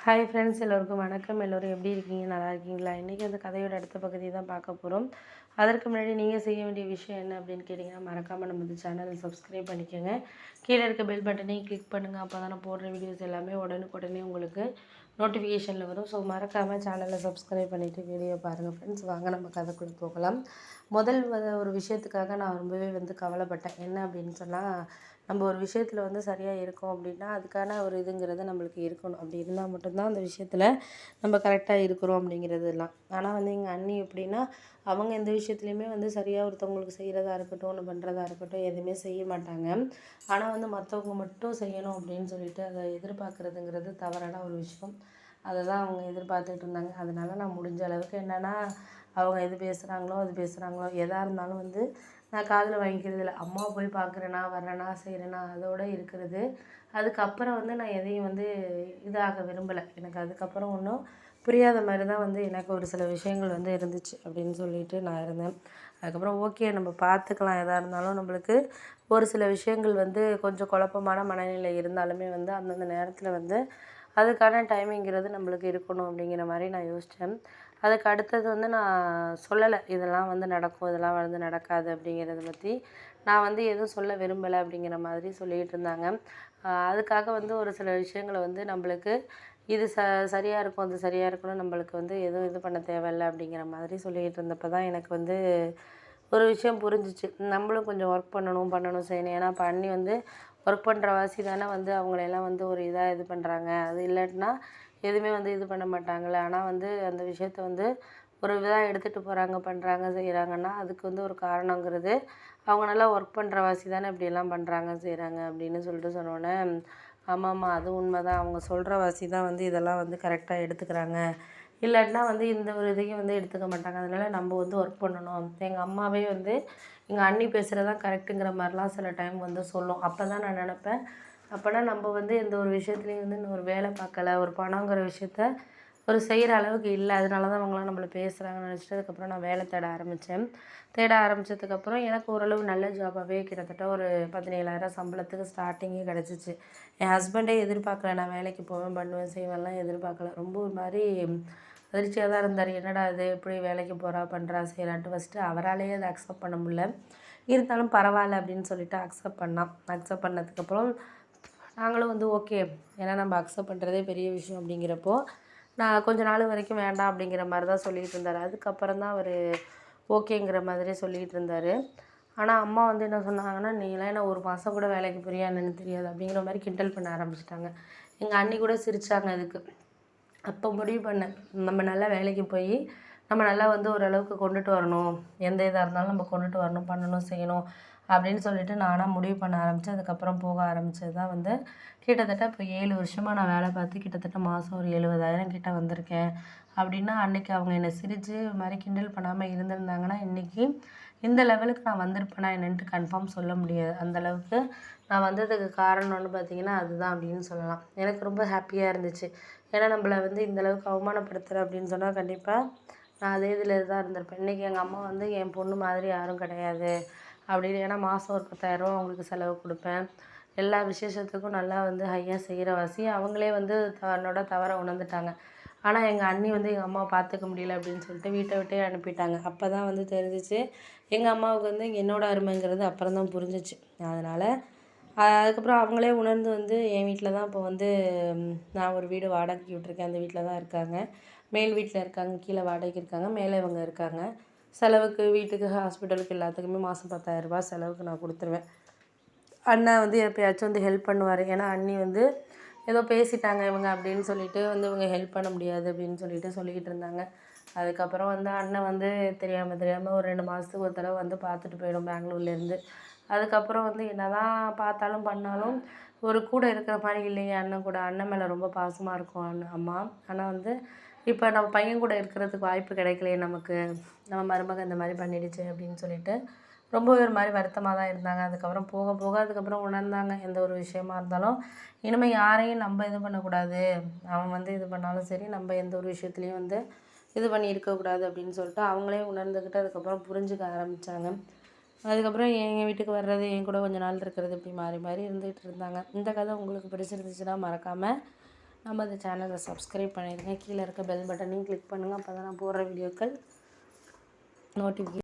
Hi friends, எல்லோருக்கும் வணக்கம். எல்லோரும் எப்படி இருக்கீங்க? நல்லா இருக்கீங்களா? இன்றைக்கி அந்த கதையோட அடுத்த பகுதி தான் பார்க்க போகிறோம். அதற்கு முன்னாடி நீங்கள் செய்ய வேண்டிய விஷயம் என்ன அப்படின்னு கேட்டிங்கன்னா, மறக்காமல் நம்ம இந்த சேனலை சப்ஸ்கிரைப் பண்ணிக்கோங்க. கீழே இருக்க பெல் பட்டனையும் கிளிக் பண்ணுங்கள். அப்போ தான் நான் போடுற வீடியோஸ் எல்லாமே உடனுக்குடனே உங்களுக்கு நோட்டிஃபிகேஷனில் வரும். ஸோ மறக்காமல் சேனலை சப்ஸ்கிரைப் பண்ணிவிட்டு வீடியோ பாருங்கள் ஃப்ரெண்ட்ஸ். வாங்க நம்ம கதைக்குள்ளே போகலாம். ஒரு விஷயத்துக்காக நான் ரொம்பவே கவலைப்பட்டேன். என்ன அப்படின்னு சொன்னால், நம்ம ஒரு விஷயத்தில் சரியாக இருக்கோம் அப்படின்னா அதுக்கான ஒரு இதுங்கிறது நம்மளுக்கு இருக்கணும். அப்படி இருந்தால் மட்டும்தான் அந்த விஷயத்தில் நம்ம கரெக்டாக இருக்கிறோம் அப்படிங்கிறதுலாம். ஆனால் எங்கள் அண்ணி எப்படின்னா, அவங்க எந்த விஷயத்துலையுமே சரியாக ஒருத்தவங்களுக்கு செய்கிறதா இருக்கட்டும், ஒன்று பண்ணுறதா இருக்கட்டும், எதுவுமே செய்ய மாட்டாங்க. ஆனால் மற்றவங்க மட்டும் செய்யணும் அப்படின்னு சொல்லிட்டு அதை எதிர்பார்க்குறதுங்கிறது தவறான ஒரு விஷயம். அதை தான் அவங்க எதிர்பார்த்துட்டு இருந்தாங்க. அதனால் நான் முடிஞ்ச அளவுக்கு என்னென்னா, அவங்க எது பேசுகிறாங்களோ அது பேசுகிறாங்களோ எதாக இருந்தாலும் நான் காதில் வாங்கிக்கிறது இல்லை. அம்மாவை போய் பார்க்குறேனா, வர்றேனா, செய்கிறேனா அதோடு இருக்கிறது. அதுக்கப்புறம் நான் எதையும் இதாக விரும்பலை. எனக்கு அதுக்கப்புறம் ஒன்றும் புரியாத மாதிரி தான் எனக்கு ஒரு சில விஷயங்கள் இருந்துச்சு அப்படின்னு சொல்லிட்டு நான் இருந்தேன். அதுக்கப்புறம் ஓகே, நம்ம பார்த்துக்கலாம். எதாக இருந்தாலும் நம்மளுக்கு ஒரு சில விஷயங்கள் கொஞ்சம் குழப்பமான மனநிலை இருந்தாலுமே அந்தந்த நேரத்தில் அதுக்கான டைமிங்கிறது நம்மளுக்கு இருக்கணும் அப்படிங்கிற மாதிரி நான் யோசித்தேன். அதுக்கு அடுத்தது நான் சொல்லலை, இதெல்லாம் நடக்கும், இதெல்லாம் நடக்காது அப்படிங்கிறத பற்றி நான் எதுவும் சொல்ல விரும்பலை அப்படிங்கிற மாதிரி சொல்லிகிட்டு இருந்தாங்க. அதுக்காக ஒரு சில விஷயங்களை நம்மளுக்கு இது சரியாக இருக்கும், அது சரியாக இருக்கணும், நம்மளுக்கு எதுவும் இது பண்ண தேவையில்லை அப்படிங்கிற மாதிரி சொல்லிகிட்டு இருந்தப்போ தான் எனக்கு ஒரு விஷயம் புரிஞ்சிச்சு. நம்மளும் கொஞ்சம் ஒர்க் பண்ணணும் செய்யணும். ஏன்னா இப்போ அண்ணி ஒர்க் பண்ணுற வாசி தானே அவங்களையெல்லாம் ஒரு இதாக இது பண்ணுறாங்க. அது இல்லாட்டினா எதுவுமே இது பண்ண மாட்டாங்கள்ல. ஆனால் அந்த விஷயத்த ஒரு இதாக எடுத்துகிட்டு போகிறாங்க, பண்ணுறாங்க, செய்கிறாங்கன்னா அதுக்கு ஒரு காரணங்கிறது அவங்க நல்லா ஒர்க் பண்ணுற வாசி தானே இப்படியெல்லாம் பண்ணுறாங்க, செய்கிறாங்க அப்படின்னு சொல்லிட்டு சொன்னோன்னே, ஆமாம்மா அது உண்மை தான். அவங்க சொல்கிற வாசி தான் இதெல்லாம் கரெக்டாக எடுத்துக்கிறாங்க. இல்லாட்டினா இந்த ஒரு இதையும் எடுத்துக்க மாட்டாங்க. அதனால் நம்ம ஒர்க் பண்ணணும். எங்கள் அம்மாவே எங்கள் அண்ணி பேசுகிறது தான் கரெக்டுங்கிற மாதிரிலாம் சில டைம் சொல்லும். அப்போ தான் நான் நினப்பேன், அப்போனா நம்ம எந்த ஒரு விஷயத்துலையும் இன்னும் ஒரு வேலை பார்க்கல, ஒரு பணங்கிற விஷயத்த ஒரு செய்கிற அளவுக்கு இல்லை. அதனால தான் அவங்களாம் நம்மள பேசுகிறாங்கன்னு நினச்சிட்டு அதுக்கப்புறம் நான் வேலை தேட ஆரம்பித்தேன். தேட ஆரம்பித்ததுக்கப்புறம் எனக்கு ஓரளவு நல்ல ஜாபாகவே கிட்டத்தட்ட ஒரு 17,000 சம்பளத்துக்கு ஸ்டார்டிங்கே கிடச்சிச்சு. என் ஹஸ்பண்டே எதிர்பார்க்கல நான் வேலைக்கு போவேன், பண்ணுவேன், செய்வேன்லாம் எதிர்பார்க்கல. ரொம்ப ஒரு மாதிரி அதிர்ச்சியாக தான் இருந்தார். என்னடா இது எப்படி வேலைக்கு போகிறா, பண்ணுறா, செய்கிறான்ட்டு. ஃபஸ்ட்டு அவராலேயே அதை அக்செப்ட் பண்ண முடியல. இருந்தாலும் பரவாயில்ல அப்படின்னு சொல்லிட்டு அக்செப்ட் பண்ணான். அக்செப்ட் பண்ணதுக்கப்புறம் நாங்களும் ஓகே, ஏன்னா நம்ம அக்செப்ட் பண்ணுறதே பெரிய விஷயம் அப்படிங்கிறப்போ நான் கொஞ்ச நாள் வரைக்கும் வேண்டாம் அப்படிங்கிற மாதிரி தான் சொல்லிகிட்டு இருந்தார். அதுக்கப்புறம் தான் அவர் ஓகேங்கிற மாதிரி சொல்லிகிட்டு இருந்தார். ஆனால் அம்மா என்ன சொன்னாங்கன்னா, நீலாம் என்ன ஒரு மாதம் கூட வேலைக்கு போறியா என்னன்னு தெரியாது அப்படிங்கிற மாதிரி கிண்டல் பண்ண ஆரம்பிச்சிட்டாங்க. எங்கள் அண்ணி கூட சிரித்தாங்க அதுக்கு. அப்போ முடிவு பண்ணேன், நம்ம நல்லா வேலைக்கு போய் நம்ம நல்லா ஓரளவுக்கு கொண்டுட்டு வரணும். எந்த இதாக இருந்தாலும் நம்ம கொண்டுட்டு வரணும், பண்ணணும், செய்யணும் அப்படின்னு சொல்லிட்டு நானாக முடிவு பண்ண ஆரம்பித்தேன். அதுக்கப்புறம் போக ஆரம்பித்தது தான் கிட்டத்தட்ட இப்போ 7 வருஷமாக நான் வேலை பார்த்து கிட்டத்தட்ட மாதம் ஒரு 70,000 கிட்ட வந்திருக்கேன். அப்படின்னா அன்றைக்கி அவங்க என்னை சிரித்து இது மாதிரி கிண்டல் பண்ணாமல் இருந்திருந்தாங்கன்னா இன்றைக்கி இந்த லெவலுக்கு நான் வந்திருப்பேனா என்னன்ட்டு கன்ஃபார்ம் சொல்ல முடியாது. அந்தளவுக்கு நான் வந்ததுக்கு காரணம்னு பார்த்திங்கன்னா அதுதான் அப்படின்னு சொல்லலாம். எனக்கு ரொம்ப ஹாப்பியாக இருந்துச்சு. ஏன்னா நம்மள இந்த அளவுக்கு அவமானப்படுத்துகிறேன் அப்படின்னு சொன்னால் கண்டிப்பாக நான் அதே இதில் தான் இருந்திருப்பேன். இன்றைக்கி எங்கள் அம்மா என் பொண்ணு மாதிரி யாரும் கிடையாது அப்படின்னு. ஏன்னா மாதம் ஒரு 10,000 அவங்களுக்கு செலவு கொடுப்பேன். எல்லா விசேஷத்துக்கும் நல்லா ஹையாக செய்கிற வாசி அவங்களே தன்னோட தவறை உணர்ந்துட்டாங்க. ஆனால் எங்கள் அண்ணி எங்கள் அம்மாவை பார்த்துக்க முடியல அப்படின்னு சொல்லிட்டு வீட்டை விட்டே அனுப்பிட்டாங்க. அப்போ தான் தெரிஞ்சிச்சு எங்கள் அம்மாவுக்கு என்னோட அருமைங்கிறது அப்புறம் தான் புரிஞ்சிச்சு. அதனால் அதுக்கப்புறம் அவங்களே உணர்ந்து என் வீட்டில் தான் இப்போ நான் ஒரு வீடு வாடகைக்கு விட்டுருக்கேன். அந்த வீட்டில் தான் இருக்காங்க. மேல் வீட்டில் இருக்காங்க, கீழே வாடகைக்கு இருக்காங்க, மேலே இவங்க இருக்காங்க. செலவுக்கு வீட்டுக்கு, ஹாஸ்பிட்டலுக்கு எல்லாத்துக்குமே மாதம் 10,000 செலவுக்கு நான் கொடுத்துருவேன். அண்ணா எப்பயாச்சும் ஹெல்ப் பண்ணுவார். ஏன்னா அண்ணி ஏதோ பேசிட்டாங்க இவங்க அப்படின்னு சொல்லிட்டு இவங்க ஹெல்ப் பண்ண முடியாது அப்படின்னு சொல்லிக்கிட்டு இருந்தாங்க. அதுக்கப்புறம் அண்ணன் தெரியாமல் ஒரு 2 மாதத்துக்கு ஒரு தடவை பார்த்துட்டு போயிடும் பெங்களூர்லேருந்து. அதுக்கப்புறம் என்ன தான் பார்த்தாலும் பண்ணாலும் ஒரு கூட இருக்கிற மாதிரி இல்லையே அண்ணன் கூட. அண்ணன் மேலே ரொம்ப பாசமாக இருக்கும் அம்மா. ஆனால் இப்போ நம்ம பையன் கூட இருக்கிறதுக்கு வாய்ப்பு கிடைக்கலையே நமக்கு, நம்ம மருமக இந்த மாதிரி பண்ணிடுச்சு அப்படின்னு சொல்லிட்டு ரொம்பவே ஒரு மாதிரி வருத்தமாக தான் இருந்தாங்க. அதுக்கப்புறம் போக போக அதுக்கப்புறம் உணர்ந்தாங்க, எந்த ஒரு விஷயமா இருந்தாலும் இனிமேல் யாரையும் நம்ம இது பண்ணக்கூடாது. அவன் இது பண்ணாலும் சரி, நம்ம எந்த ஒரு விஷயத்துலையும் இது பண்ணி இருக்கக்கூடாது அப்படின்னு சொல்லிட்டு அவங்களே உணர்ந்துக்கிட்டு அதுக்கப்புறம் புரிஞ்சுக்க ஆரம்பித்தாங்க. அதுக்கப்புறம் எங்கள் வீட்டுக்கு வர்றது, என் கூட கொஞ்ச நாள் இருக்கிறது, இப்படி மாறி மாறி இருந்துகிட்டு இருந்தாங்க. இந்த கதை உங்களுக்கு பிடிச்சிருந்துச்சுன்னா மறக்காமல் நம்ம அந்த சேனலை சப்ஸ்கிரைப் பண்ணிடுங்க. கீழே இருக்க பெல் பட்டனையும் கிளிக் பண்ணுங்கள். அப்போ தான் நான் போடுற வீடியோக்கள் நோட்டிஃபிகேஷன்